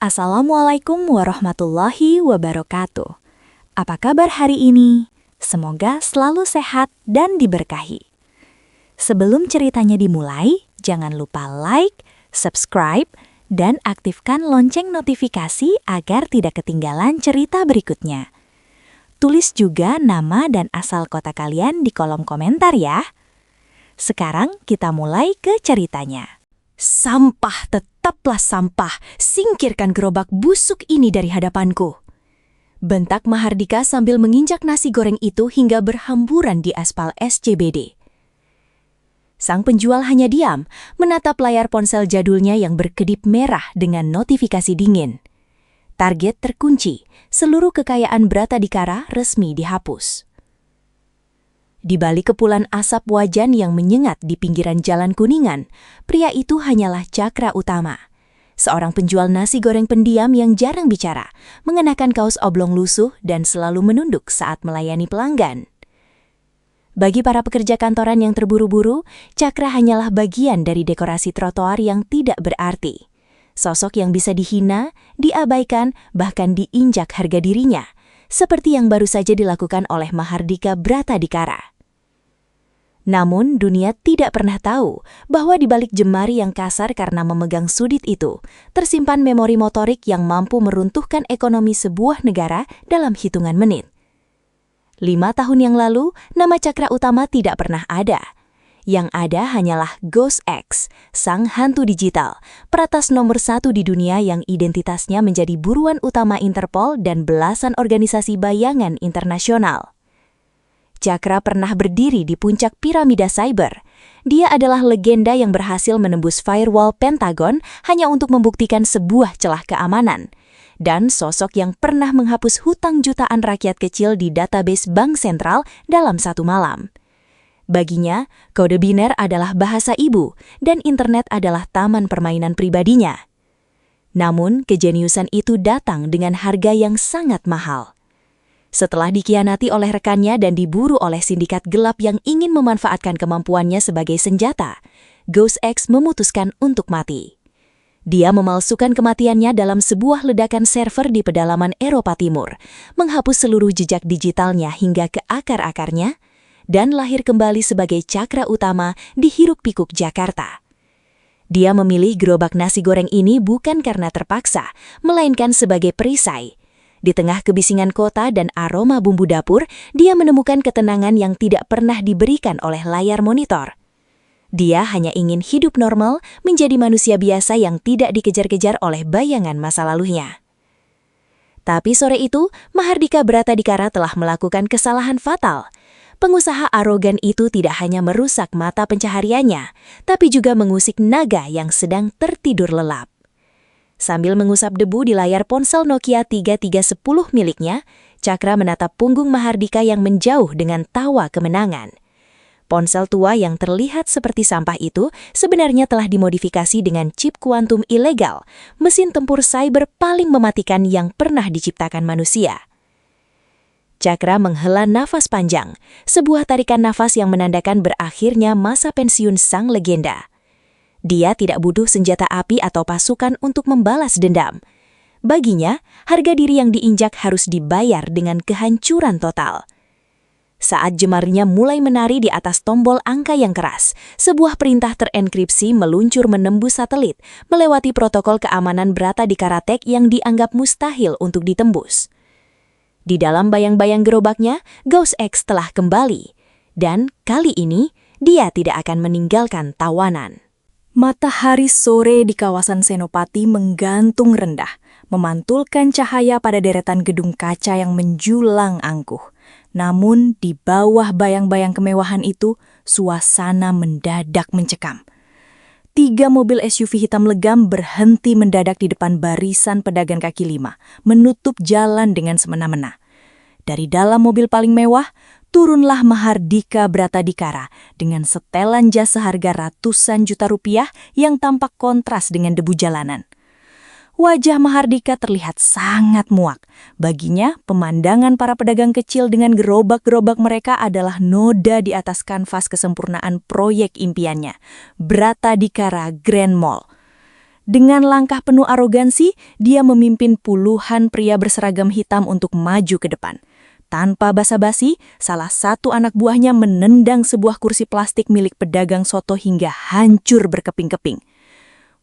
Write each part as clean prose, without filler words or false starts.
Assalamualaikum warahmatullahi wabarakatuh. Apa kabar hari ini? Semoga selalu sehat dan diberkahi. Sebelum ceritanya dimulai, jangan lupa like, subscribe, dan aktifkan lonceng notifikasi agar tidak ketinggalan cerita berikutnya. Tulis juga nama dan asal kota kalian di kolom komentar ya. Sekarang kita mulai ke ceritanya. Sampah tetaplah sampah, singkirkan gerobak busuk ini dari hadapanku. Bentak Mahardika sambil menginjak nasi goreng itu hingga berhamburan di aspal SCBD. Sang penjual hanya diam, menatap layar ponsel jadulnya yang berkedip merah dengan notifikasi dingin. Target terkunci, seluruh kekayaan Bratadikara resmi dihapus. Di balik kepulan asap wajan yang menyengat di pinggiran Jalan Kuningan, pria itu hanyalah Cakra Utama. Seorang penjual nasi goreng pendiam yang jarang bicara, mengenakan kaos oblong lusuh dan selalu menunduk saat melayani pelanggan. Bagi para pekerja kantoran yang terburu-buru, Cakra hanyalah bagian dari dekorasi trotoar yang tidak berarti. Sosok yang bisa dihina, diabaikan, bahkan diinjak harga dirinya, seperti yang baru saja dilakukan oleh Mahardika Bratadikara. Namun, dunia tidak pernah tahu bahwa di balik jemari yang kasar karena memegang sudit itu, tersimpan memori motorik yang mampu meruntuhkan ekonomi sebuah negara dalam hitungan menit. 5 tahun yang lalu, nama Cakra Utama tidak pernah ada. Yang ada hanyalah Ghost X, sang hantu digital, peratas nomor 1 di dunia yang identitasnya menjadi buruan utama Interpol dan belasan organisasi bayangan internasional. Cakra pernah berdiri di puncak piramida cyber. Dia adalah legenda yang berhasil menembus firewall Pentagon hanya untuk membuktikan sebuah celah keamanan. Dan sosok yang pernah menghapus hutang jutaan rakyat kecil di database bank sentral dalam satu malam. Baginya, kode biner adalah bahasa ibu dan internet adalah taman permainan pribadinya. Namun, kejeniusan itu datang dengan harga yang sangat mahal. Setelah dikhianati oleh rekannya dan diburu oleh sindikat gelap yang ingin memanfaatkan kemampuannya sebagai senjata, Ghost X memutuskan untuk mati. Dia memalsukan kematiannya dalam sebuah ledakan server di pedalaman Eropa Timur, menghapus seluruh jejak digitalnya hingga ke akar-akarnya, dan lahir kembali sebagai Cakra Utama di hiruk-pikuk Jakarta. Dia memilih gerobak nasi goreng ini bukan karena terpaksa, melainkan sebagai perisai. Di tengah kebisingan kota dan aroma bumbu dapur, dia menemukan ketenangan yang tidak pernah diberikan oleh layar monitor. Dia hanya ingin hidup normal, menjadi manusia biasa yang tidak dikejar-kejar oleh bayangan masa lalunya. Tapi sore itu, Mahardika Bratadikara telah melakukan kesalahan fatal. Pengusaha arogan itu tidak hanya merusak mata pencahariannya, tapi juga mengusik naga yang sedang tertidur lelap. Sambil mengusap debu di layar ponsel Nokia 3310 miliknya, Cakra menatap punggung Mahardika yang menjauh dengan tawa kemenangan. Ponsel tua yang terlihat seperti sampah itu sebenarnya telah dimodifikasi dengan chip kuantum ilegal, mesin tempur cyber paling mematikan yang pernah diciptakan manusia. Cakra menghela nafas panjang, sebuah tarikan nafas yang menandakan berakhirnya masa pensiun sang legenda. Dia tidak butuh senjata api atau pasukan untuk membalas dendam. Baginya, harga diri yang diinjak harus dibayar dengan kehancuran total. Saat jemarnya mulai menari di atas tombol angka yang keras, sebuah perintah terenkripsi meluncur menembus satelit, melewati protokol keamanan Bratadikara Tech yang dianggap mustahil untuk ditembus. Di dalam bayang-bayang gerobaknya, Ghost X telah kembali. Dan kali ini, dia tidak akan meninggalkan tawanan. Matahari sore di kawasan Senopati menggantung rendah, memantulkan cahaya pada deretan gedung kaca yang menjulang angkuh. Namun di bawah bayang-bayang kemewahan itu, suasana mendadak mencekam. 3 mobil SUV hitam legam berhenti mendadak di depan barisan pedagang kaki lima, menutup jalan dengan semena-mena. Dari dalam mobil paling mewah, turunlah Mahardika Bratadikara dengan setelan jas seharga ratusan juta rupiah yang tampak kontras dengan debu jalanan. Wajah Mahardika terlihat sangat muak. Baginya, pemandangan para pedagang kecil dengan gerobak-gerobak mereka adalah noda di atas kanvas kesempurnaan proyek impiannya, Bratadikara Grand Mall. Dengan langkah penuh arogansi, dia memimpin puluhan pria berseragam hitam untuk maju ke depan. Tanpa basa-basi, salah satu anak buahnya menendang sebuah kursi plastik milik pedagang soto hingga hancur berkeping-keping.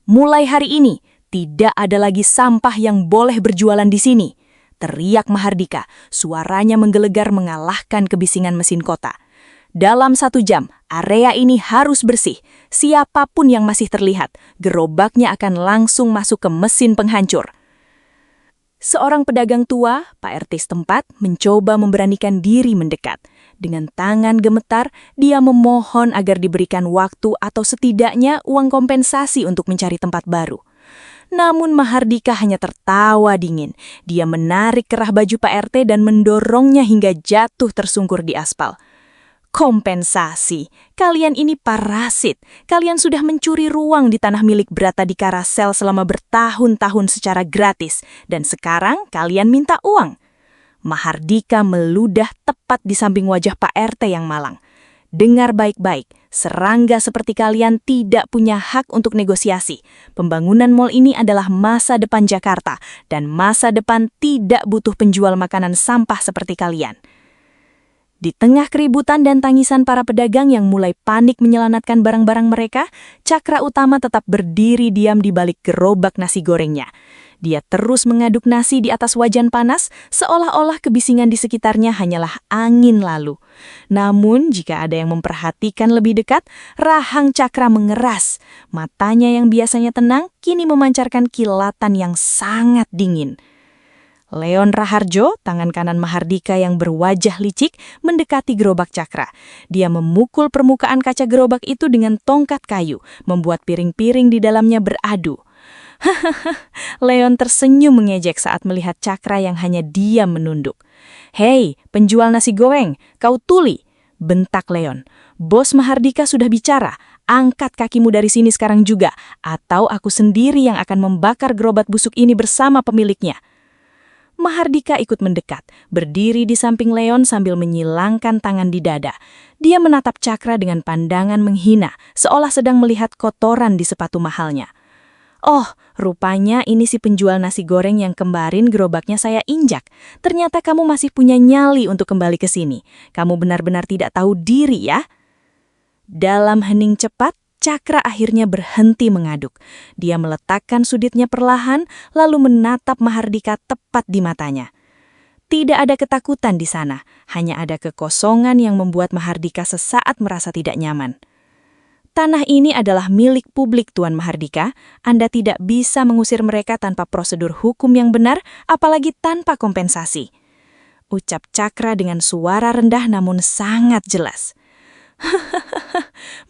"Mulai hari ini, tidak ada lagi sampah yang boleh berjualan di sini," teriak Mahardika. Suaranya menggelegar mengalahkan kebisingan mesin kota. "Dalam 1 jam, area ini harus bersih. Siapapun yang masih terlihat, gerobaknya akan langsung masuk ke mesin penghancur." Seorang pedagang tua, Pak RT setempat, mencoba memberanikan diri mendekat. Dengan tangan gemetar, dia memohon agar diberikan waktu atau setidaknya uang kompensasi untuk mencari tempat baru. Namun Mahardika hanya tertawa dingin. Dia menarik kerah baju Pak RT dan mendorongnya hingga jatuh tersungkur di aspal. "Kompensasi, kalian ini parasit. Kalian sudah mencuri ruang di tanah milik Brata di Karasel selama bertahun-tahun secara gratis, dan sekarang kalian minta uang." Mahardika meludah tepat di samping wajah Pak RT yang malang. "Dengar baik-baik, serangga seperti kalian tidak punya hak untuk negosiasi. Pembangunan mal ini adalah masa depan Jakarta, dan masa depan tidak butuh penjual makanan sampah seperti kalian." Di tengah keributan dan tangisan para pedagang yang mulai panik menyelamatkan barang-barang mereka, Cakra Utama tetap berdiri diam di balik gerobak nasi gorengnya. Dia terus mengaduk nasi di atas wajan panas, seolah-olah kebisingan di sekitarnya hanyalah angin lalu. Namun, jika ada yang memperhatikan lebih dekat, rahang Cakra mengeras. Matanya yang biasanya tenang, kini memancarkan kilatan yang sangat dingin. Leon Raharjo, tangan kanan Mahardika yang berwajah licik, mendekati gerobak Cakra. Dia memukul permukaan kaca gerobak itu dengan tongkat kayu, membuat piring-piring di dalamnya beradu. Leon tersenyum mengejek saat melihat Cakra yang hanya diam menunduk. "Hei, penjual nasi goreng, kau tuli!" bentak Leon. "Bos Mahardika sudah bicara. Angkat kakimu dari sini sekarang juga, atau aku sendiri yang akan membakar gerobak busuk ini bersama pemiliknya." Mahardika ikut mendekat, berdiri di samping Leon sambil menyilangkan tangan di dada. Dia menatap Cakra dengan pandangan menghina, seolah sedang melihat kotoran di sepatu mahalnya. "Oh, rupanya ini si penjual nasi goreng yang kemarin gerobaknya saya injak. Ternyata kamu masih punya nyali untuk kembali ke sini. Kamu benar-benar tidak tahu diri ya." Dalam hening cepat, Cakra akhirnya berhenti mengaduk. Dia meletakkan suditnya perlahan, lalu menatap Mahardika tepat di matanya. Tidak ada ketakutan di sana, hanya ada kekosongan yang membuat Mahardika sesaat merasa tidak nyaman. "Tanah ini adalah milik publik, Tuan Mahardika. Anda tidak bisa mengusir mereka tanpa prosedur hukum yang benar, apalagi tanpa kompensasi," ucap Cakra dengan suara rendah namun sangat jelas.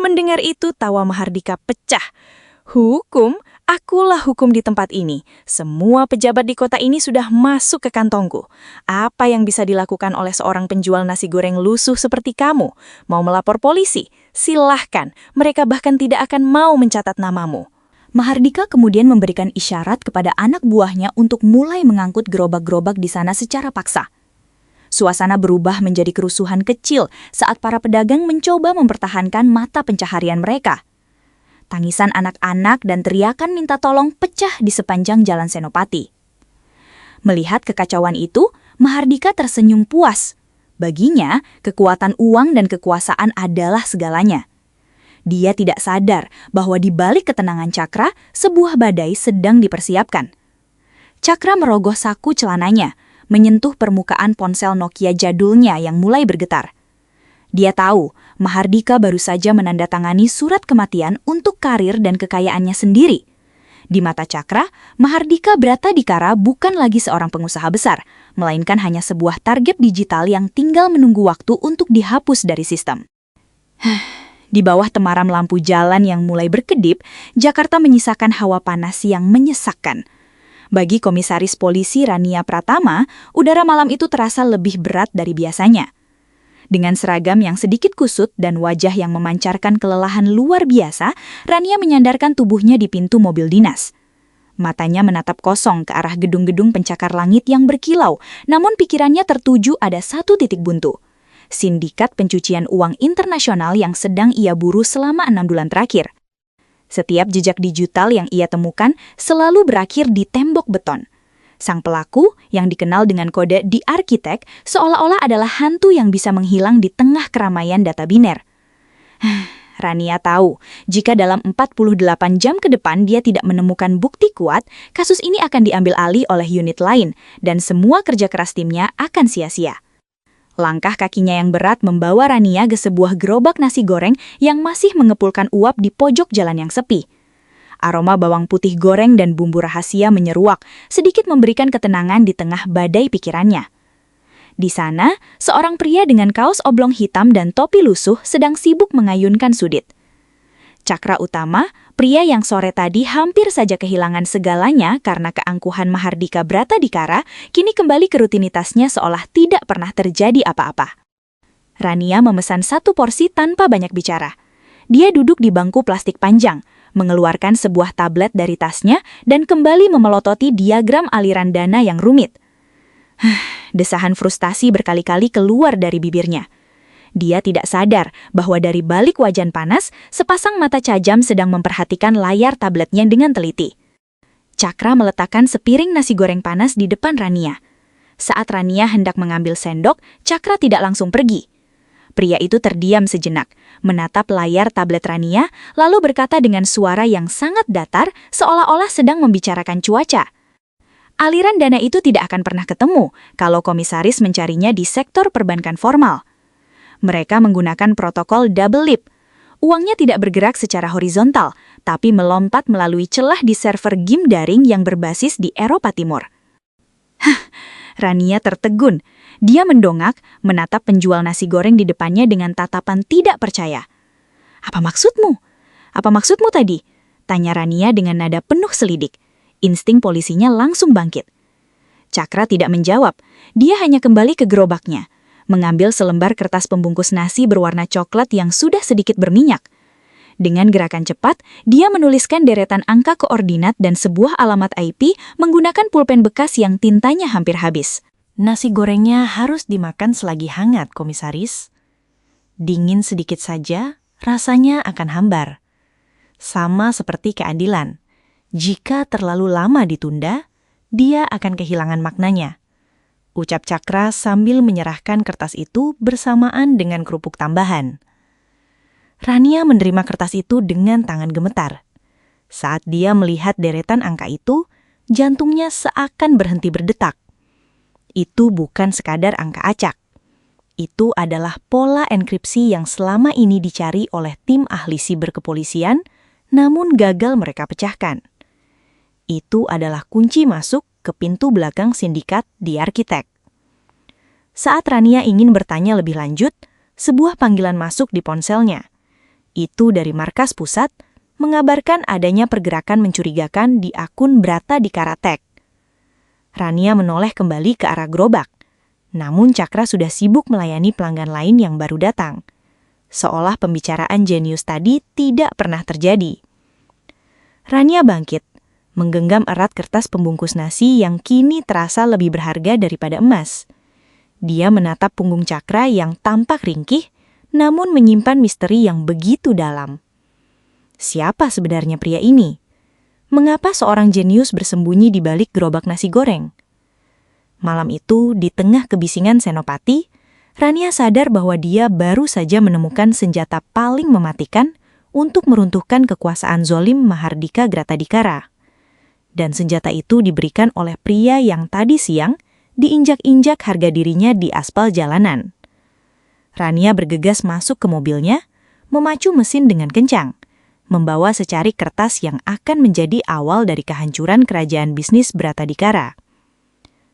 Mendengar itu, tawa Mahardika pecah. "Hukum? Akulah hukum di tempat ini. Semua pejabat di kota ini sudah masuk ke kantongku. Apa yang bisa dilakukan oleh seorang penjual nasi goreng lusuh seperti kamu? Mau melapor polisi? Silahkan, mereka bahkan tidak akan mau mencatat namamu." Mahardika kemudian memberikan isyarat kepada anak buahnya untuk mulai mengangkut gerobak-gerobak di sana secara paksa. Suasana berubah menjadi kerusuhan kecil saat para pedagang mencoba mempertahankan mata pencaharian mereka. Tangisan anak-anak dan teriakan minta tolong pecah di sepanjang Jalan Senopati. Melihat kekacauan itu, Mahardika tersenyum puas. Baginya, kekuatan uang dan kekuasaan adalah segalanya. Dia tidak sadar bahwa di balik ketenangan Cakra, sebuah badai sedang dipersiapkan. Cakra merogoh saku celananya, menyentuh permukaan ponsel Nokia jadulnya yang mulai bergetar. Dia tahu Mahardika baru saja menandatangani surat kematian untuk karir dan kekayaannya sendiri. Di mata Cakra, Mahardika Bratadikara bukan lagi seorang pengusaha besar, melainkan hanya sebuah target digital yang tinggal menunggu waktu untuk dihapus dari sistem. Di bawah temaram lampu jalan yang mulai berkedip, Jakarta menyisakan hawa panas yang menyesakkan. Bagi Komisaris Polisi Rania Pratama, udara malam itu terasa lebih berat dari biasanya. Dengan seragam yang sedikit kusut dan wajah yang memancarkan kelelahan luar biasa, Rania menyandarkan tubuhnya di pintu mobil dinas. Matanya menatap kosong ke arah gedung-gedung pencakar langit yang berkilau, namun pikirannya tertuju ada satu titik buntu. Sindikat pencucian uang internasional yang sedang ia buru selama 6 bulan terakhir. Setiap jejak digital yang ia temukan selalu berakhir di tembok beton. Sang pelaku, yang dikenal dengan kode The Architect, seolah-olah adalah hantu yang bisa menghilang di tengah keramaian data biner. Rania tahu, jika dalam 48 jam ke depan dia tidak menemukan bukti kuat, kasus ini akan diambil alih oleh unit lain, dan semua kerja keras timnya akan sia-sia. Langkah kakinya yang berat membawa Rania ke sebuah gerobak nasi goreng yang masih mengepulkan uap di pojok jalan yang sepi. Aroma bawang putih goreng dan bumbu rahasia menyeruak, sedikit memberikan ketenangan di tengah badai pikirannya. Di sana, seorang pria dengan kaos oblong hitam dan topi lusuh sedang sibuk mengayunkan sudit. Cakra Utama, pria yang sore tadi hampir saja kehilangan segalanya karena keangkuhan Mahardika Bratadikara, kini kembali ke rutinitasnya seolah tidak pernah terjadi apa-apa. Rania memesan 1 porsi tanpa banyak bicara. Dia duduk di bangku plastik panjang, mengeluarkan sebuah tablet dari tasnya dan kembali memelototi diagram aliran dana yang rumit. Desahan frustasi berkali-kali keluar dari bibirnya. Dia tidak sadar bahwa dari balik wajan panas, sepasang mata tajam sedang memperhatikan layar tabletnya dengan teliti. Cakra meletakkan sepiring nasi goreng panas di depan Rania. Saat Rania hendak mengambil sendok, Cakra tidak langsung pergi. Pria itu terdiam sejenak, menatap layar tablet Rania, lalu berkata dengan suara yang sangat datar, seolah-olah sedang membicarakan cuaca. Aliran dana itu tidak akan pernah ketemu kalau komisaris mencarinya di sektor perbankan formal. Mereka menggunakan protokol double leap. Uangnya tidak bergerak secara horizontal, tapi melompat melalui celah di server game daring yang berbasis di Eropa Timur. Rania tertegun. Dia mendongak, menatap penjual nasi goreng di depannya dengan tatapan tidak percaya. "Apa maksudmu? Apa maksudmu tadi?" tanya Rania dengan nada penuh selidik. Insting polisinya langsung bangkit. Cakra tidak menjawab. Dia hanya kembali ke gerobaknya, mengambil selembar kertas pembungkus nasi berwarna coklat yang sudah sedikit berminyak. Dengan gerakan cepat, dia menuliskan deretan angka koordinat dan sebuah alamat IP menggunakan pulpen bekas yang tintanya hampir habis. Nasi gorengnya harus dimakan selagi hangat, komisaris. Dingin sedikit saja, rasanya akan hambar. Sama seperti keadilan. Jika terlalu lama ditunda, dia akan kehilangan maknanya. Ucap Cakra sambil menyerahkan kertas itu bersamaan dengan kerupuk tambahan. Rania menerima kertas itu dengan tangan gemetar. Saat dia melihat deretan angka itu, jantungnya seakan berhenti berdetak. Itu bukan sekadar angka acak. Itu adalah pola enkripsi yang selama ini dicari oleh tim ahli siber kepolisian, namun gagal mereka pecahkan. Itu adalah kunci masuk ke pintu belakang sindikat The Architect. Saat Rania ingin bertanya lebih lanjut, sebuah panggilan masuk di ponselnya. Itu dari markas pusat, mengabarkan adanya pergerakan mencurigakan di akun Bratadikara Tech. Rania menoleh kembali ke arah gerobak, namun Cakra sudah sibuk melayani pelanggan lain yang baru datang. Seolah pembicaraan jenius tadi tidak pernah terjadi. Rania bangkit, menggenggam erat kertas pembungkus nasi yang kini terasa lebih berharga daripada emas. Dia menatap punggung Cakra yang tampak ringkih, namun menyimpan misteri yang begitu dalam. Siapa sebenarnya pria ini? Mengapa seorang jenius bersembunyi di balik gerobak nasi goreng? Malam itu, di tengah kebisingan Senopati, Rania sadar bahwa dia baru saja menemukan senjata paling mematikan untuk meruntuhkan kekuasaan zolim Mahardika Bratadikara. Dan senjata itu diberikan oleh pria yang tadi siang diinjak-injak harga dirinya di aspal jalanan. Rania bergegas masuk ke mobilnya, memacu mesin dengan kencang, membawa secari kertas yang akan menjadi awal dari kehancuran kerajaan bisnis Bratadikara.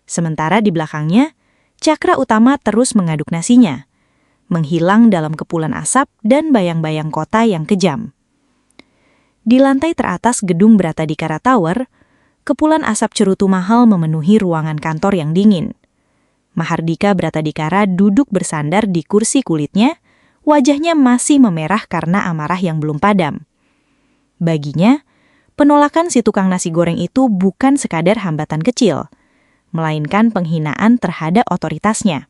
Sementara di belakangnya, Cakra Utama terus mengaduk nasinya, menghilang dalam kepulan asap dan bayang-bayang kota yang kejam. Di lantai teratas gedung Bratadikara Tower, kepulan asap cerutu mahal memenuhi ruangan kantor yang dingin. Mahardika Bratadikara duduk bersandar di kursi kulitnya, wajahnya masih memerah karena amarah yang belum padam. Baginya, penolakan si tukang nasi goreng itu bukan sekadar hambatan kecil, melainkan penghinaan terhadap otoritasnya.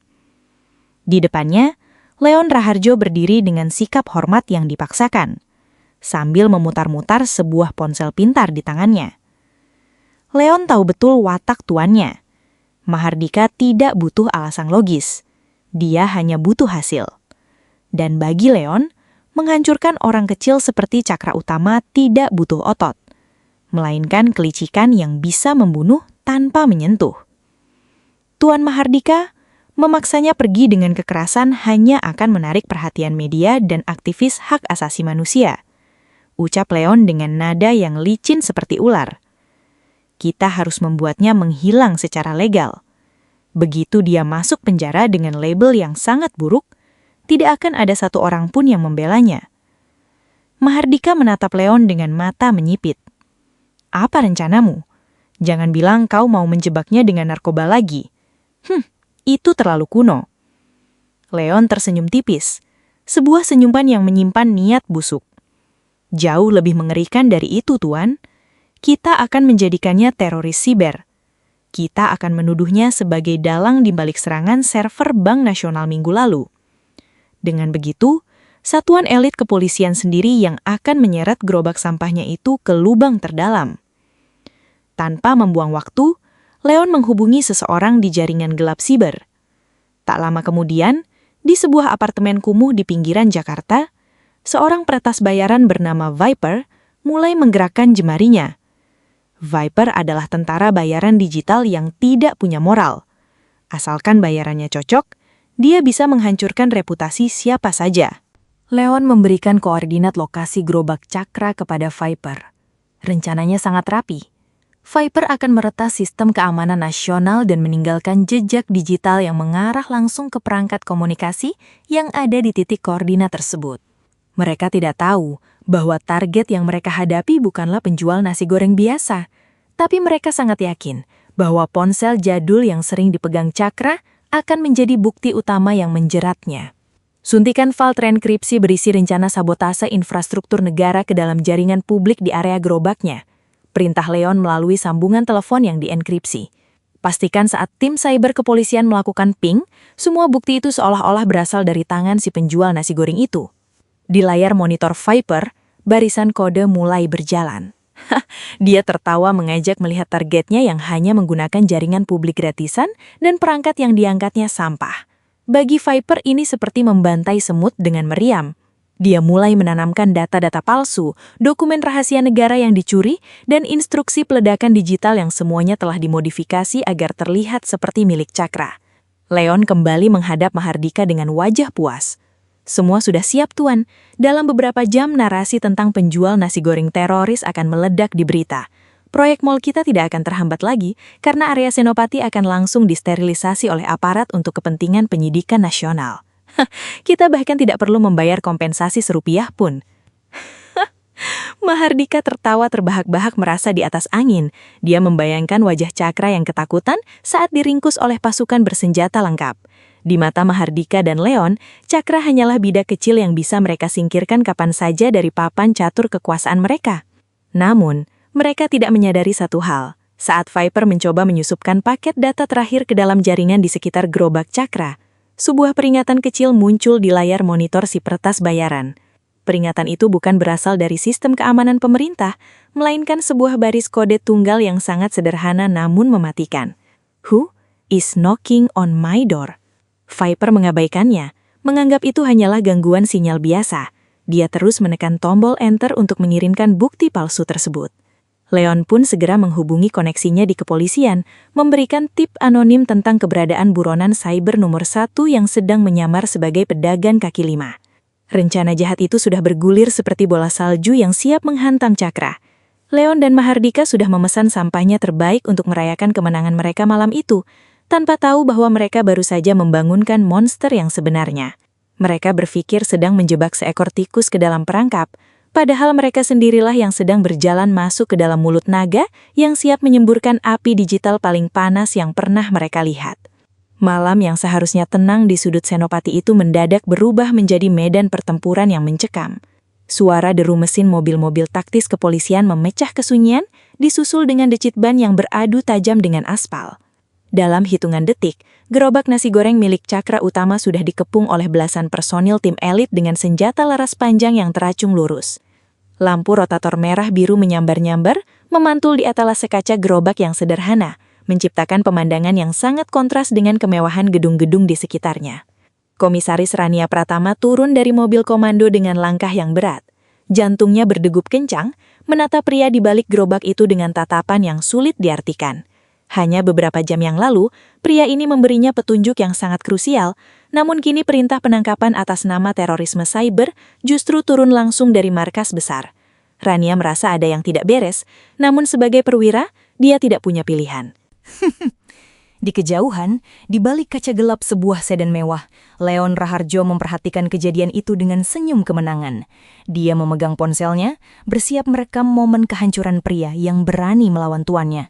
Di depannya, Leon Raharjo berdiri dengan sikap hormat yang dipaksakan. sambil memutar-mutar sebuah ponsel pintar di tangannya. Leon tahu betul watak tuannya. Mahardika tidak butuh alasan logis. Dia hanya butuh hasil. Dan bagi Leon, menghancurkan orang kecil seperti Cakra Utama tidak butuh otot, melainkan kelicikan yang bisa membunuh tanpa menyentuh. Tuan Mahardika memaksanya pergi dengan kekerasan hanya akan menarik perhatian media dan aktivis hak asasi manusia. Ucap Leon dengan nada yang licin seperti ular. Kita harus membuatnya menghilang secara legal. Begitu dia masuk penjara dengan label yang sangat buruk, tidak akan ada satu orang pun yang membelanya. Mahardika menatap Leon dengan mata menyipit. Apa rencanamu? Jangan bilang kau mau menjebaknya dengan narkoba lagi. Itu terlalu kuno. Leon tersenyum tipis, sebuah senyuman yang menyimpan niat busuk. Jauh lebih mengerikan dari itu, Tuan. Kita akan menjadikannya teroris siber. Kita akan menuduhnya sebagai dalang di balik serangan server Bank Nasional minggu lalu. Dengan begitu, satuan elit kepolisian sendiri yang akan menyeret gerobak sampahnya itu ke lubang terdalam. Tanpa membuang waktu, Leon menghubungi seseorang di jaringan gelap siber. Tak lama kemudian, di sebuah apartemen kumuh di pinggiran Jakarta, seorang peretas bayaran bernama Viper mulai menggerakkan jemarinya. Viper adalah tentara bayaran digital yang tidak punya moral. Asalkan bayarannya cocok, dia bisa menghancurkan reputasi siapa saja. Leon memberikan koordinat lokasi gerobak Cakra kepada Viper. Rencananya sangat rapi. Viper akan meretas sistem keamanan nasional dan meninggalkan jejak digital yang mengarah langsung ke perangkat komunikasi yang ada di titik koordinat tersebut. Mereka tidak tahu bahwa target yang mereka hadapi bukanlah penjual nasi goreng biasa, tapi mereka sangat yakin bahwa ponsel jadul yang sering dipegang Cakra akan menjadi bukti utama yang menjeratnya. Suntikan file transkripsi berisi rencana sabotase infrastruktur negara ke dalam jaringan publik di area gerobaknya. Perintah Leon melalui sambungan telepon yang dienkripsi. Pastikan saat tim cyber kepolisian melakukan ping, semua bukti itu seolah-olah berasal dari tangan si penjual nasi goreng itu. Di layar monitor Viper, barisan kode mulai berjalan. Dia tertawa mengajak melihat targetnya yang hanya menggunakan jaringan publik gratisan dan perangkat yang diangkatnya sampah. Bagi Viper ini seperti membantai semut dengan meriam. Dia mulai menanamkan data-data palsu, dokumen rahasia negara yang dicuri, dan instruksi peledakan digital yang semuanya telah dimodifikasi agar terlihat seperti milik Cakra. Leon kembali menghadap Mahardika dengan wajah puas. Semua sudah siap, Tuan. Dalam beberapa jam, narasi tentang penjual nasi goreng teroris akan meledak di berita. Proyek mal kita tidak akan terhambat lagi, karena area Senopati akan langsung disterilisasi oleh aparat untuk kepentingan penyidikan nasional. Kita bahkan tidak perlu membayar kompensasi serupiah pun. Mahardika tertawa terbahak-bahak merasa di atas angin. Dia membayangkan wajah Cakra yang ketakutan saat diringkus oleh pasukan bersenjata lengkap. Di mata Mahardika dan Leon, Cakra hanyalah bidak kecil yang bisa mereka singkirkan kapan saja dari papan catur kekuasaan mereka. Namun, mereka tidak menyadari satu hal. Saat Viper mencoba menyusupkan paket data terakhir ke dalam jaringan di sekitar gerobak Cakra, sebuah peringatan kecil muncul di layar monitor si peretas bayaran. Peringatan itu bukan berasal dari sistem keamanan pemerintah, melainkan sebuah baris kode tunggal yang sangat sederhana namun mematikan. Who is knocking on my door? Viper mengabaikannya, menganggap itu hanyalah gangguan sinyal biasa. Dia terus menekan tombol enter untuk mengirimkan bukti palsu tersebut. Leon pun segera menghubungi koneksinya di kepolisian, memberikan tip anonim tentang keberadaan buronan cyber nomor 1 yang sedang menyamar sebagai pedagang kaki lima. Rencana jahat itu sudah bergulir seperti bola salju yang siap menghantam Cakra. Leon dan Mahardika sudah memesan sampahnya terbaik untuk merayakan kemenangan mereka malam itu, tanpa tahu bahwa mereka baru saja membangunkan monster yang sebenarnya. Mereka berpikir sedang menjebak seekor tikus ke dalam perangkap, padahal mereka sendirilah yang sedang berjalan masuk ke dalam mulut naga yang siap menyemburkan api digital paling panas yang pernah mereka lihat. Malam yang seharusnya tenang di sudut Senopati itu mendadak berubah menjadi medan pertempuran yang mencekam. Suara deru mesin mobil-mobil taktis kepolisian memecah kesunyian, disusul dengan decit ban yang beradu tajam dengan aspal. Dalam hitungan detik, gerobak nasi goreng milik Cakra Utama sudah dikepung oleh belasan personil tim elit dengan senjata laras panjang yang teracung lurus. Lampu rotator merah biru menyambar-nyambar, memantul di etalase kaca gerobak yang sederhana, menciptakan pemandangan yang sangat kontras dengan kemewahan gedung-gedung di sekitarnya. Komisaris Rania Pratama turun dari mobil komando dengan langkah yang berat. Jantungnya berdegup kencang, menatap pria di balik gerobak itu dengan tatapan yang sulit diartikan. Hanya beberapa jam yang lalu, pria ini memberinya petunjuk yang sangat krusial, namun kini perintah penangkapan atas nama terorisme cyber justru turun langsung dari markas besar. Rania merasa ada yang tidak beres, namun sebagai perwira, dia tidak punya pilihan. Di kejauhan, di balik kaca gelap sebuah sedan mewah, Leon Raharjo memperhatikan kejadian itu dengan senyum kemenangan. Dia memegang ponselnya, bersiap merekam momen kehancuran pria yang berani melawan tuannya.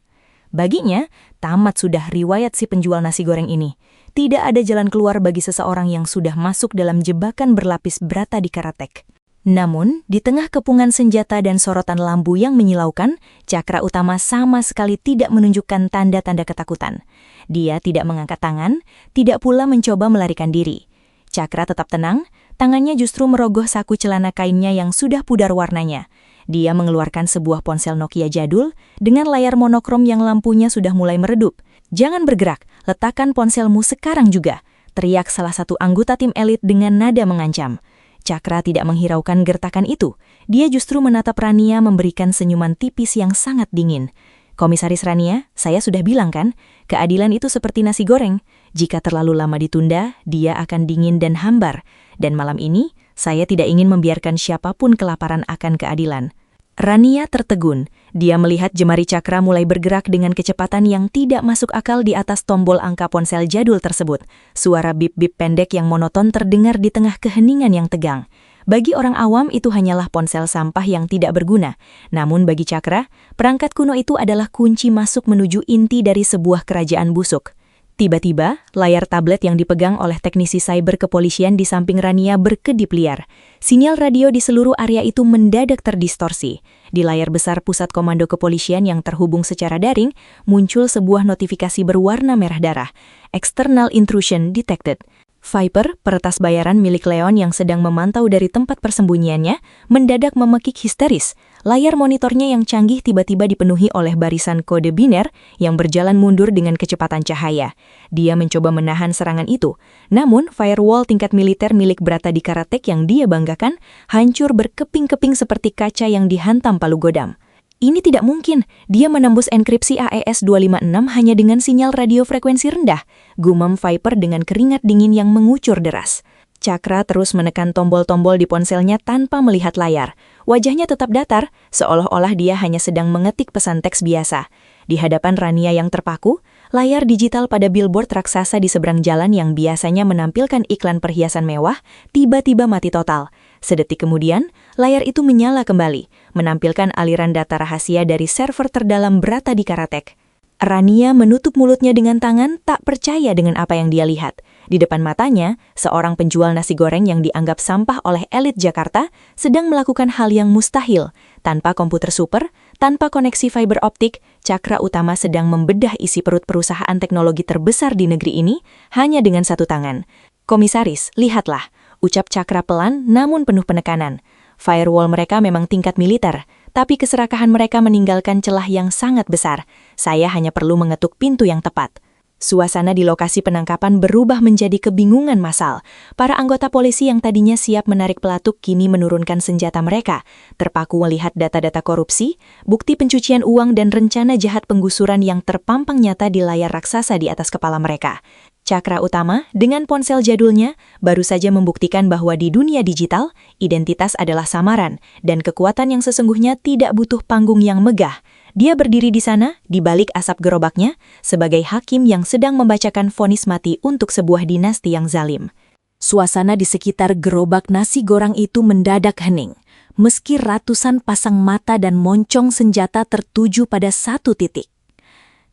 Baginya, tamat sudah riwayat si penjual nasi goreng ini. Tidak ada jalan keluar bagi seseorang yang sudah masuk dalam jebakan berlapis Brata di Karatek. Namun, di tengah kepungan senjata dan sorotan lampu yang menyilaukan, Cakra Utama sama sekali tidak menunjukkan tanda-tanda ketakutan. Dia tidak mengangkat tangan, tidak pula mencoba melarikan diri. Cakra tetap tenang, tangannya justru merogoh saku celana kainnya yang sudah pudar warnanya. Dia mengeluarkan sebuah ponsel Nokia jadul dengan layar monokrom yang lampunya sudah mulai meredup. "Jangan bergerak, letakkan ponselmu sekarang juga," teriak salah satu anggota tim elit dengan nada mengancam. Cakra tidak menghiraukan gertakan itu. Dia justru menatap Rania memberikan senyuman tipis yang sangat dingin. "Komisaris Rania, saya sudah bilang kan, keadilan itu seperti nasi goreng. Jika terlalu lama ditunda, dia akan dingin dan hambar. Dan malam ini, saya tidak ingin membiarkan siapapun kelaparan akan keadilan." Rania tertegun. Dia melihat jemari Cakra mulai bergerak dengan kecepatan yang tidak masuk akal di atas tombol angka ponsel jadul tersebut. Suara bip-bip pendek yang monoton terdengar di tengah keheningan yang tegang. Bagi orang awam itu hanyalah ponsel sampah yang tidak berguna. Namun bagi Cakra, perangkat kuno itu adalah kunci masuk menuju inti dari sebuah kerajaan busuk. Tiba-tiba, layar tablet yang dipegang oleh teknisi cyber kepolisian di samping Rania berkedip liar. Sinyal radio di seluruh area itu mendadak terdistorsi. Di layar besar pusat komando kepolisian yang terhubung secara daring, muncul sebuah notifikasi berwarna merah darah. External intrusion detected. Viper, peretas bayaran milik Leon yang sedang memantau dari tempat persembunyiannya, mendadak memekik histeris. Layar monitornya yang canggih tiba-tiba dipenuhi oleh barisan kode biner yang berjalan mundur dengan kecepatan cahaya. Dia mencoba menahan serangan itu, namun firewall tingkat militer milik Brata di Karatek yang dia banggakan hancur berkeping-keping seperti kaca yang dihantam palu godam. Ini tidak mungkin, dia menembus enkripsi AES 256 hanya dengan sinyal radio frekuensi rendah, gumam Viper dengan keringat dingin yang mengucur deras. Cakra terus menekan tombol-tombol di ponselnya tanpa melihat layar. Wajahnya tetap datar, seolah-olah dia hanya sedang mengetik pesan teks biasa. Di hadapan Rania yang terpaku, layar digital pada billboard raksasa di seberang jalan yang biasanya menampilkan iklan perhiasan mewah, tiba-tiba mati total. Sedetik kemudian, layar itu menyala kembali, menampilkan aliran data rahasia dari server terdalam Brata di Karatek. Rania menutup mulutnya dengan tangan, tak percaya dengan apa yang dia lihat. Di depan matanya, seorang penjual nasi goreng yang dianggap sampah oleh elit Jakarta sedang melakukan hal yang mustahil. Tanpa komputer super, tanpa koneksi fiber optik, Cakra Utama sedang membedah isi perut perusahaan teknologi terbesar di negeri ini hanya dengan satu tangan. "Komisaris, lihatlah," ucap Cakra pelan namun penuh penekanan. Firewall mereka memang tingkat militer, tapi keserakahan mereka meninggalkan celah yang sangat besar. Saya hanya perlu mengetuk pintu yang tepat. Suasana di lokasi penangkapan berubah menjadi kebingungan massal. Para anggota polisi yang tadinya siap menarik pelatuk kini menurunkan senjata mereka, terpaku melihat data-data korupsi, bukti pencucian uang dan rencana jahat penggusuran yang terpampang nyata di layar raksasa di atas kepala mereka. Cakra Utama, dengan ponsel jadulnya, baru saja membuktikan bahwa di dunia digital, identitas adalah samaran, dan kekuatan yang sesungguhnya tidak butuh panggung yang megah. Dia berdiri di sana, di balik asap gerobaknya, sebagai hakim yang sedang membacakan vonis mati untuk sebuah dinasti yang zalim. Suasana di sekitar gerobak nasi goreng itu mendadak hening, meski ratusan pasang mata dan moncong senjata tertuju pada satu titik.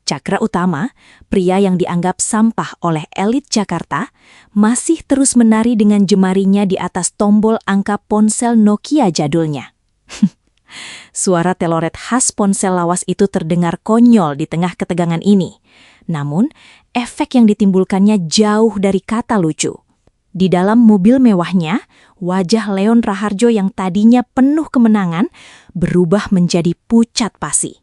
Cakra Utama, pria yang dianggap sampah oleh elit Jakarta, masih terus menari dengan jemarinya di atas tombol angka ponsel Nokia jadulnya. Suara teloret khas ponsel lawas itu terdengar konyol di tengah ketegangan ini. Namun, efek yang ditimbulkannya jauh dari kata lucu. Di dalam mobil mewahnya, wajah Leon Raharjo yang tadinya penuh kemenangan berubah menjadi pucat pasi.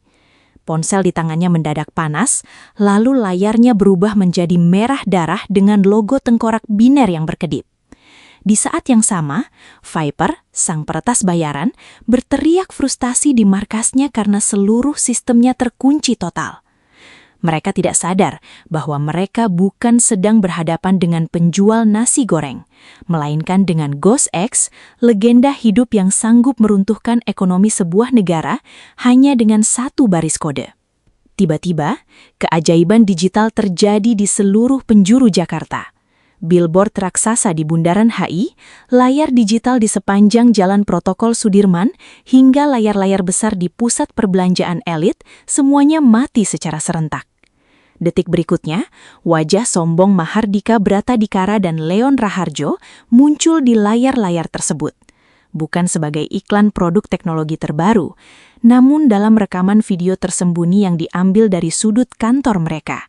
Ponsel di tangannya mendadak panas, lalu layarnya berubah menjadi merah darah dengan logo tengkorak biner yang berkedip. Di saat yang sama, Viper, sang peretas bayaran, berteriak frustasi di markasnya karena seluruh sistemnya terkunci total. Mereka tidak sadar bahwa mereka bukan sedang berhadapan dengan penjual nasi goreng, melainkan dengan Ghost X, legenda hidup yang sanggup meruntuhkan ekonomi sebuah negara hanya dengan satu baris kode. Tiba-tiba, keajaiban digital terjadi di seluruh penjuru Jakarta. Billboard raksasa di Bundaran HI, layar digital di sepanjang Jalan Protokol Sudirman, hingga layar-layar besar di pusat perbelanjaan elit, semuanya mati secara serentak. Detik berikutnya, wajah sombong Mahardika Bratadikara dan Leon Raharjo muncul di layar-layar tersebut. Bukan sebagai iklan produk teknologi terbaru, namun dalam rekaman video tersembunyi yang diambil dari sudut kantor mereka.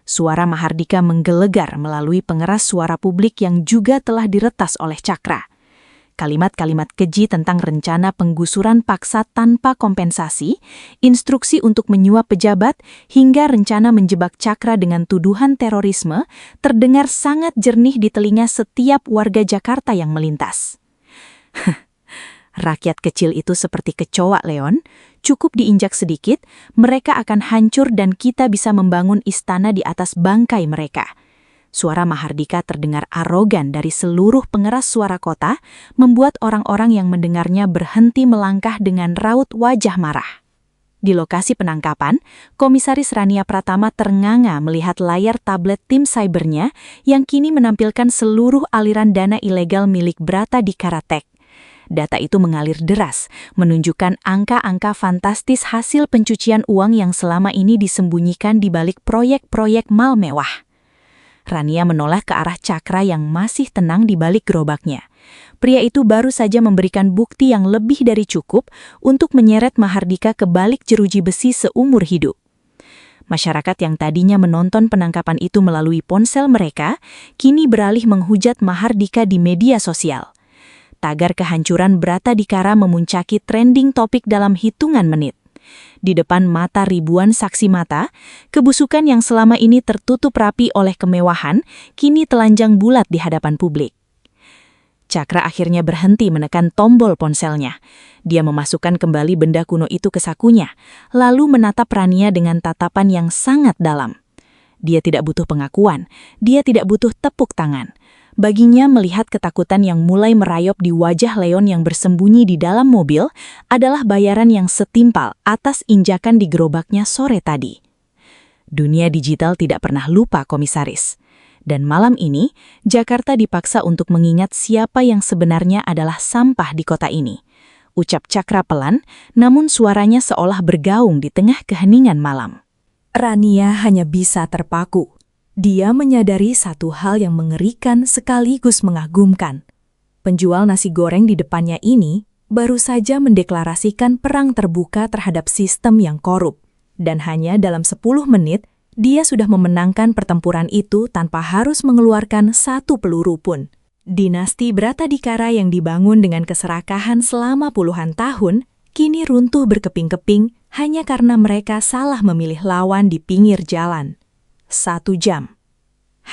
Suara Mahardika menggelegar melalui pengeras suara publik yang juga telah diretas oleh Cakra. Kalimat-kalimat keji tentang rencana penggusuran paksa tanpa kompensasi, instruksi untuk menyuap pejabat, hingga rencana menjebak Cakra dengan tuduhan terorisme terdengar sangat jernih di telinga setiap warga Jakarta yang melintas. Rakyat kecil itu seperti kecoa, Leon. Cukup diinjak sedikit, mereka akan hancur dan kita bisa membangun istana di atas bangkai mereka. Suara Mahardika terdengar arogan dari seluruh pengeras suara kota, membuat orang-orang yang mendengarnya berhenti melangkah dengan raut wajah marah. Di lokasi penangkapan, Komisaris Rania Pratama ternganga melihat layar tablet tim cybernya yang kini menampilkan seluruh aliran dana ilegal milik Bratadikara Tech. Data itu mengalir deras, menunjukkan angka-angka fantastis hasil pencucian uang yang selama ini disembunyikan di balik proyek-proyek mal mewah. Rania menoleh ke arah Cakra yang masih tenang di balik gerobaknya. Pria itu baru saja memberikan bukti yang lebih dari cukup untuk menyeret Mahardika ke balik jeruji besi seumur hidup. Masyarakat yang tadinya menonton penangkapan itu melalui ponsel mereka, kini beralih menghujat Mahardika di media sosial. Tagar kehancuran Bratadikara memuncaki trending topik dalam hitungan menit. Di depan mata ribuan saksi mata, kebusukan yang selama ini tertutup rapi oleh kemewahan, kini telanjang bulat di hadapan publik. Cakra akhirnya berhenti menekan tombol ponselnya. Dia memasukkan kembali benda kuno itu ke sakunya, lalu menatap Rania dengan tatapan yang sangat dalam. Dia tidak butuh pengakuan, dia tidak butuh tepuk tangan. Baginya melihat ketakutan yang mulai merayap di wajah Leon yang bersembunyi di dalam mobil adalah bayaran yang setimpal atas injakan di gerobaknya sore tadi. Dunia digital tidak pernah lupa, Komisaris. Dan malam ini, Jakarta dipaksa untuk mengingat siapa yang sebenarnya adalah sampah di kota ini. Ucap Cakra pelan, namun suaranya seolah bergaung di tengah keheningan malam. Rania hanya bisa terpaku. Dia menyadari satu hal yang mengerikan sekaligus mengagumkan. Penjual nasi goreng di depannya ini baru saja mendeklarasikan perang terbuka terhadap sistem yang korup. Dan hanya dalam 10 menit, dia sudah memenangkan pertempuran itu tanpa harus mengeluarkan satu peluru pun. Dinasti Bratadikara yang dibangun dengan keserakahan selama puluhan tahun, kini runtuh berkeping-keping hanya karena mereka salah memilih lawan di pinggir jalan. 1 jam.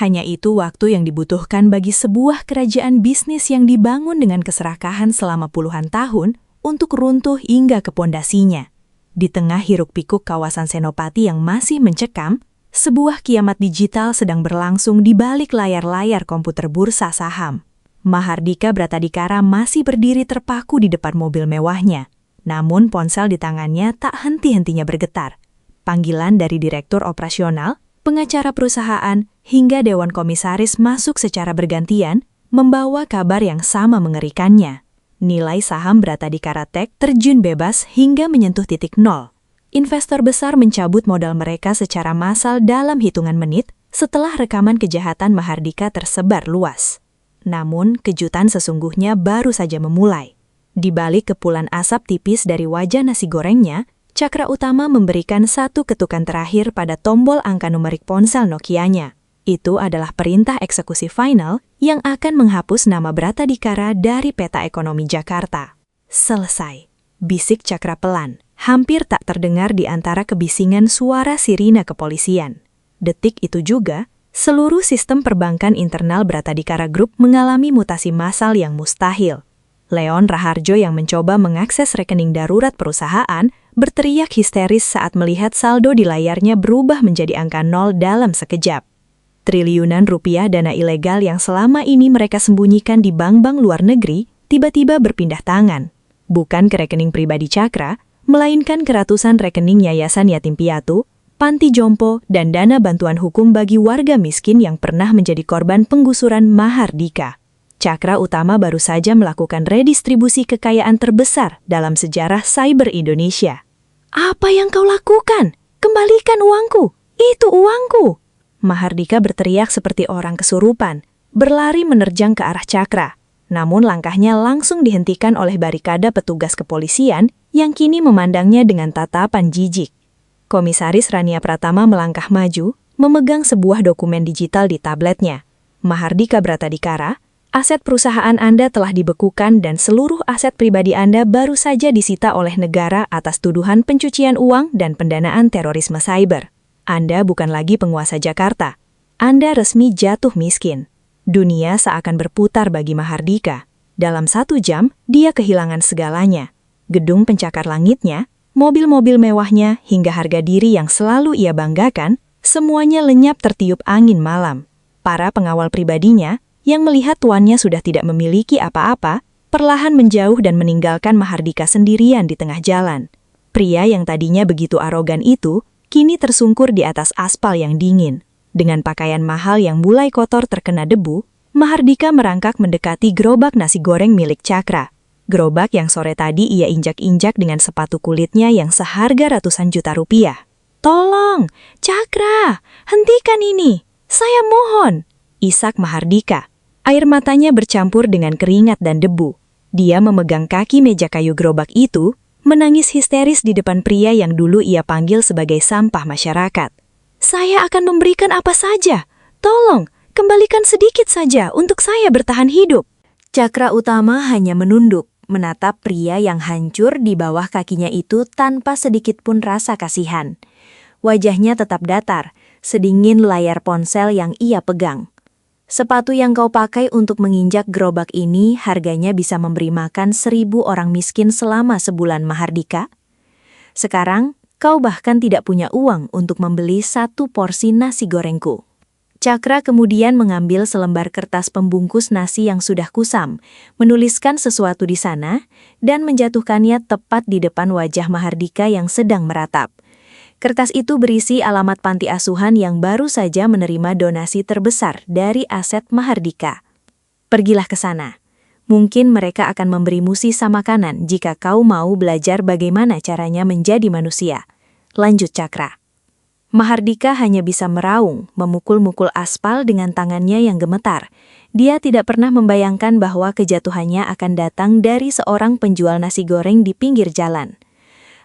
Hanya itu waktu yang dibutuhkan bagi sebuah kerajaan bisnis yang dibangun dengan keserakahan selama puluhan tahun untuk runtuh hingga ke pondasinya. Di tengah hiruk-pikuk kawasan Senopati yang masih mencekam, sebuah kiamat digital sedang berlangsung di balik layar-layar komputer bursa saham. Mahardika Bratadikara masih berdiri terpaku di depan mobil mewahnya. Namun ponsel di tangannya tak henti-hentinya bergetar. Panggilan dari direktur operasional, pengacara perusahaan, hingga dewan komisaris masuk secara bergantian, membawa kabar yang sama mengerikannya. Nilai saham Bratadikara Tech terjun bebas hingga menyentuh titik nol. Investor besar mencabut modal mereka secara massal dalam hitungan menit setelah rekaman kejahatan Mahardika tersebar luas. Namun, kejutan sesungguhnya baru saja memulai. Di balik kepulan asap tipis dari wajah nasi gorengnya, Cakra Utama memberikan satu ketukan terakhir pada tombol angka numerik ponsel Nokia-nya. Itu adalah perintah eksekusi final yang akan menghapus nama Bratadikara dari peta ekonomi Jakarta. Selesai. Bisik Cakra pelan, hampir tak terdengar di antara kebisingan suara sirine kepolisian. Detik itu juga, seluruh sistem perbankan internal Bratadikara Group mengalami mutasi massal yang mustahil. Leon Raharjo yang mencoba mengakses rekening darurat perusahaan berteriak histeris saat melihat saldo di layarnya berubah menjadi angka 0 dalam sekejap. Triliunan rupiah dana ilegal yang selama ini mereka sembunyikan di bank-bank luar negeri tiba-tiba berpindah tangan. Bukan ke rekening pribadi Cakra, melainkan ke ratusan rekening Yayasan Yatim Piatu, Panti Jompo, dan dana bantuan hukum bagi warga miskin yang pernah menjadi korban penggusuran Mahardika. Cakra Utama baru saja melakukan redistribusi kekayaan terbesar dalam sejarah cyber Indonesia. "Apa yang kau lakukan? Kembalikan uangku! Itu uangku!" Mahardika berteriak seperti orang kesurupan, berlari menerjang ke arah Cakra. Namun langkahnya langsung dihentikan oleh barikade petugas kepolisian yang kini memandangnya dengan tatapan jijik. Komisaris Rania Pratama melangkah maju, memegang sebuah dokumen digital di tabletnya. "Mahardika Bratadikara, aset perusahaan Anda telah dibekukan dan seluruh aset pribadi Anda baru saja disita oleh negara atas tuduhan pencucian uang dan pendanaan terorisme cyber. Anda bukan lagi penguasa Jakarta. Anda resmi jatuh miskin. Dunia seakan berputar bagi Mahardika. Dalam 1 jam, dia kehilangan segalanya. Gedung pencakar langitnya, mobil-mobil mewahnya, hingga harga diri yang selalu ia banggakan, semuanya lenyap tertiup angin malam. Para pengawal pribadinya, yang melihat tuannya sudah tidak memiliki apa-apa, perlahan menjauh dan meninggalkan Mahardika sendirian di tengah jalan. Pria yang tadinya begitu arogan itu, kini tersungkur di atas aspal yang dingin. Dengan pakaian mahal yang mulai kotor terkena debu, Mahardika merangkak mendekati gerobak nasi goreng milik Cakra. Gerobak yang sore tadi ia injak-injak dengan sepatu kulitnya yang seharga ratusan juta rupiah. "Tolong, Cakra, hentikan ini. Saya mohon," isak Mahardika. Air matanya bercampur dengan keringat dan debu. Dia memegang kaki meja kayu gerobak itu, menangis histeris di depan pria yang dulu ia panggil sebagai sampah masyarakat. "Saya akan memberikan apa saja. Tolong, kembalikan sedikit saja untuk saya bertahan hidup." Cakra Utama hanya menunduk, menatap pria yang hancur di bawah kakinya itu tanpa sedikit pun rasa kasihan. Wajahnya tetap datar, sedingin layar ponsel yang ia pegang. "Sepatu yang kau pakai untuk menginjak gerobak ini harganya bisa memberi makan 1.000 orang miskin selama sebulan, Mahardika. Sekarang, kau bahkan tidak punya uang untuk membeli 1 porsi nasi gorengku." Cakra kemudian mengambil selembar kertas pembungkus nasi yang sudah kusam, menuliskan sesuatu di sana, dan menjatuhkannya tepat di depan wajah Mahardika yang sedang meratap. Kertas itu berisi alamat panti asuhan yang baru saja menerima donasi terbesar dari aset Mahardika. "Pergilah ke sana. Mungkin mereka akan memberimu sisa makanan jika kau mau belajar bagaimana caranya menjadi manusia," lanjut Cakra. Mahardika hanya bisa meraung, memukul-mukul aspal dengan tangannya yang gemetar. Dia tidak pernah membayangkan bahwa kejatuhannya akan datang dari seorang penjual nasi goreng di pinggir jalan.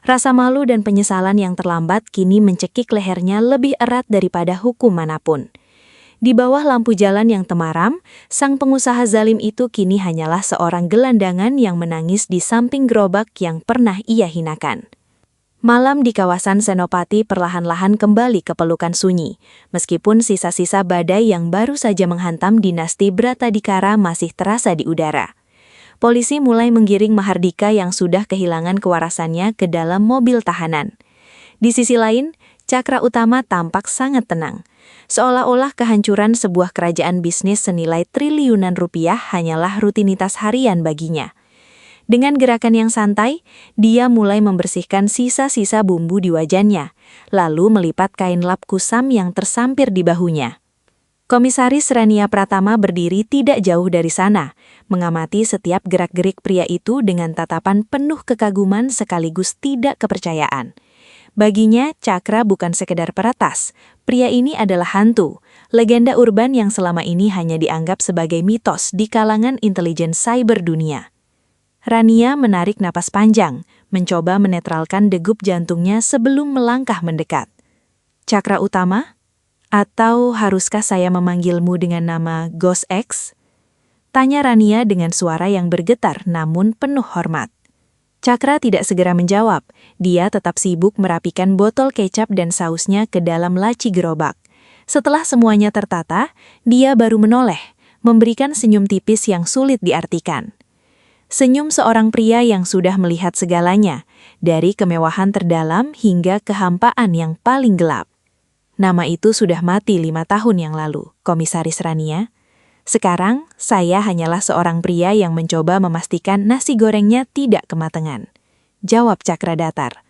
Rasa malu dan penyesalan yang terlambat kini mencekik lehernya lebih erat daripada hukum manapun. Di bawah lampu jalan yang temaram, sang pengusaha zalim itu kini hanyalah seorang gelandangan yang menangis di samping gerobak yang pernah ia hinakan. Malam di kawasan Senopati perlahan-lahan kembali ke pelukan sunyi, meskipun sisa-sisa badai yang baru saja menghantam dinasti Bratadikara masih terasa di udara. Polisi mulai menggiring Mahardika yang sudah kehilangan kewarasannya ke dalam mobil tahanan. Di sisi lain, Cakra Utama tampak sangat tenang, seolah-olah kehancuran sebuah kerajaan bisnis senilai triliunan rupiah hanyalah rutinitas harian baginya. Dengan gerakan yang santai, dia mulai membersihkan sisa-sisa bumbu di wajannya, lalu melipat kain lap kusam yang tersampir di bahunya. Komisaris Rania Pratama berdiri tidak jauh dari sana, mengamati setiap gerak-gerik pria itu dengan tatapan penuh kekaguman sekaligus tidak kepercayaan. Baginya, Cakra bukan sekedar peretas. Pria ini adalah hantu, legenda urban yang selama ini hanya dianggap sebagai mitos di kalangan intelijen cyber dunia. Rania menarik napas panjang, mencoba menetralkan degup jantungnya sebelum melangkah mendekat. "Cakra Utama, Atau haruskah saya memanggilmu dengan nama Ghost X? Tanya Rania dengan suara yang bergetar namun penuh hormat. Cakra tidak segera menjawab. Dia tetap sibuk merapikan botol kecap dan sausnya ke dalam laci gerobak. Setelah semuanya tertata, dia baru menoleh, memberikan senyum tipis yang sulit diartikan. Senyum seorang pria yang sudah melihat segalanya, dari kemewahan terdalam hingga kehampaan yang paling gelap. Nama itu sudah mati 5 tahun yang lalu, Komisaris Rania. Sekarang, saya hanyalah seorang pria yang mencoba memastikan nasi gorengnya tidak kematangan. Jawab Cakra datar.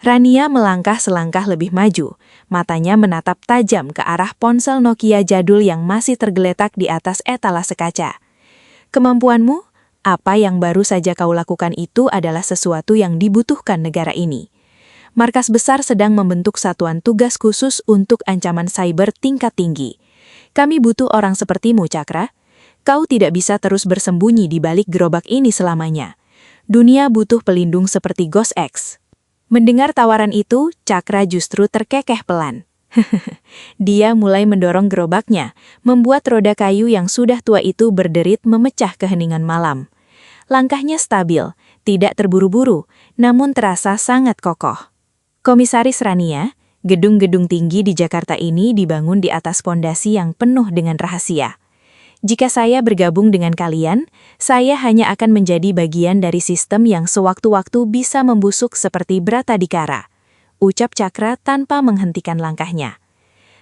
Rania melangkah selangkah lebih maju, matanya menatap tajam ke arah ponsel Nokia jadul yang masih tergeletak di atas etalase kaca. Kemampuanmu? Apa yang baru saja kau lakukan itu adalah sesuatu yang dibutuhkan negara ini. Markas besar sedang membentuk satuan tugas khusus untuk ancaman cyber tingkat tinggi. Kami butuh orang sepertimu, Cakra. Kau tidak bisa terus bersembunyi di balik gerobak ini selamanya. Dunia butuh pelindung seperti Ghost X. Mendengar tawaran itu, Cakra justru terkekeh pelan. Dia mulai mendorong gerobaknya, membuat roda kayu yang sudah tua itu berderit memecah keheningan malam. Langkahnya stabil, tidak terburu-buru, namun terasa sangat kokoh. Komisaris Rania, gedung-gedung tinggi di Jakarta ini dibangun di atas fondasi yang penuh dengan rahasia. Jika saya bergabung dengan kalian, saya hanya akan menjadi bagian dari sistem yang sewaktu-waktu bisa membusuk seperti Bratadikara, ucap Cakra tanpa menghentikan langkahnya.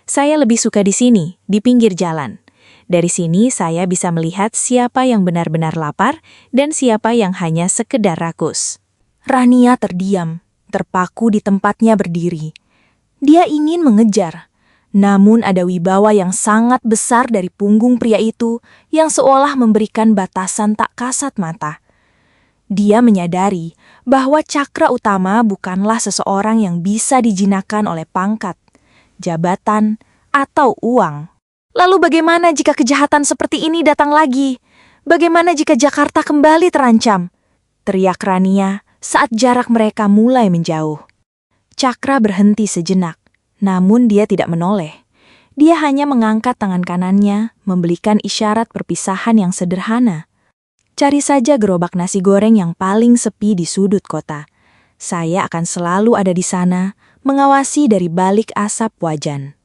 Saya lebih suka di sini, di pinggir jalan. Dari sini saya bisa melihat siapa yang benar-benar lapar dan siapa yang hanya sekedar rakus. Rania terdiam, terpaku di tempatnya berdiri. Dia ingin mengejar, namun ada wibawa yang sangat besar dari punggung pria itu yang seolah memberikan batasan tak kasat mata. Dia menyadari bahwa Cakra utama bukanlah seseorang yang bisa dijinakan oleh pangkat, jabatan, atau uang. Lalu bagaimana jika kejahatan seperti ini datang lagi? Bagaimana jika Jakarta kembali terancam? Teriak Rania saat jarak mereka mulai menjauh. Cakra berhenti sejenak, namun dia tidak menoleh. Dia hanya mengangkat tangan kanannya, memberikan isyarat perpisahan yang sederhana. Cari saja gerobak nasi goreng yang paling sepi di sudut kota. Saya akan selalu ada di sana, mengawasi dari balik asap wajan.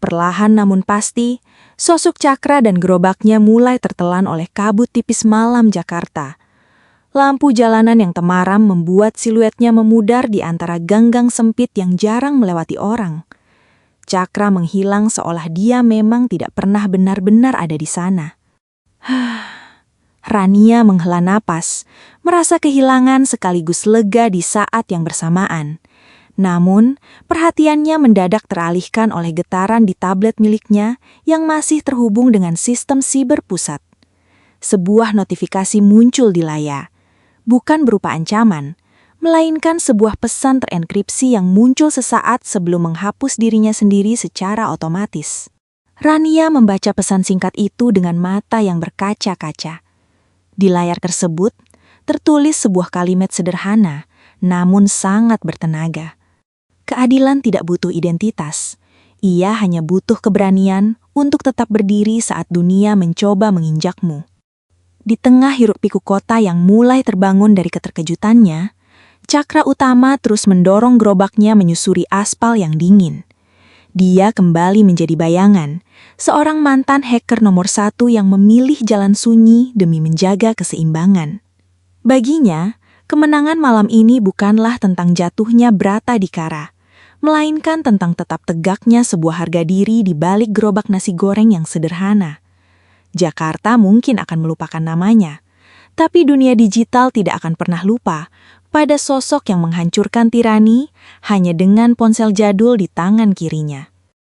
Perlahan namun pasti, sosok Cakra dan gerobaknya mulai tertelan oleh kabut tipis malam Jakarta. Lampu jalanan yang temaram membuat siluetnya memudar di antara gang-gang sempit yang jarang melewati orang. Cakra menghilang seolah dia memang tidak pernah benar-benar ada di sana. Rania menghela napas, merasa kehilangan sekaligus lega di saat yang bersamaan. Namun, perhatiannya mendadak teralihkan oleh getaran di tablet miliknya yang masih terhubung dengan sistem siber pusat. Sebuah notifikasi muncul di layar. Bukan berupa ancaman, melainkan sebuah pesan terenkripsi yang muncul sesaat sebelum menghapus dirinya sendiri secara otomatis. Rania membaca pesan singkat itu dengan mata yang berkaca-kaca. Di layar tersebut, tertulis sebuah kalimat sederhana, namun sangat bertenaga. Keadilan tidak butuh identitas. Ia hanya butuh keberanian untuk tetap berdiri saat dunia mencoba menginjakmu. Di tengah hiruk-pikuk kota yang mulai terbangun dari keterkejutannya, Cakra utama terus mendorong gerobaknya menyusuri aspal yang dingin. Dia kembali menjadi bayangan, seorang mantan hacker nomor 1 yang memilih jalan sunyi demi menjaga keseimbangan. Baginya, kemenangan malam ini bukanlah tentang jatuhnya Bratadikara, melainkan tentang tetap tegaknya sebuah harga diri di balik gerobak nasi goreng yang sederhana. Jakarta mungkin akan melupakan namanya, tapi dunia digital tidak akan pernah lupa pada sosok yang menghancurkan tirani hanya dengan ponsel jadul di tangan kirinya.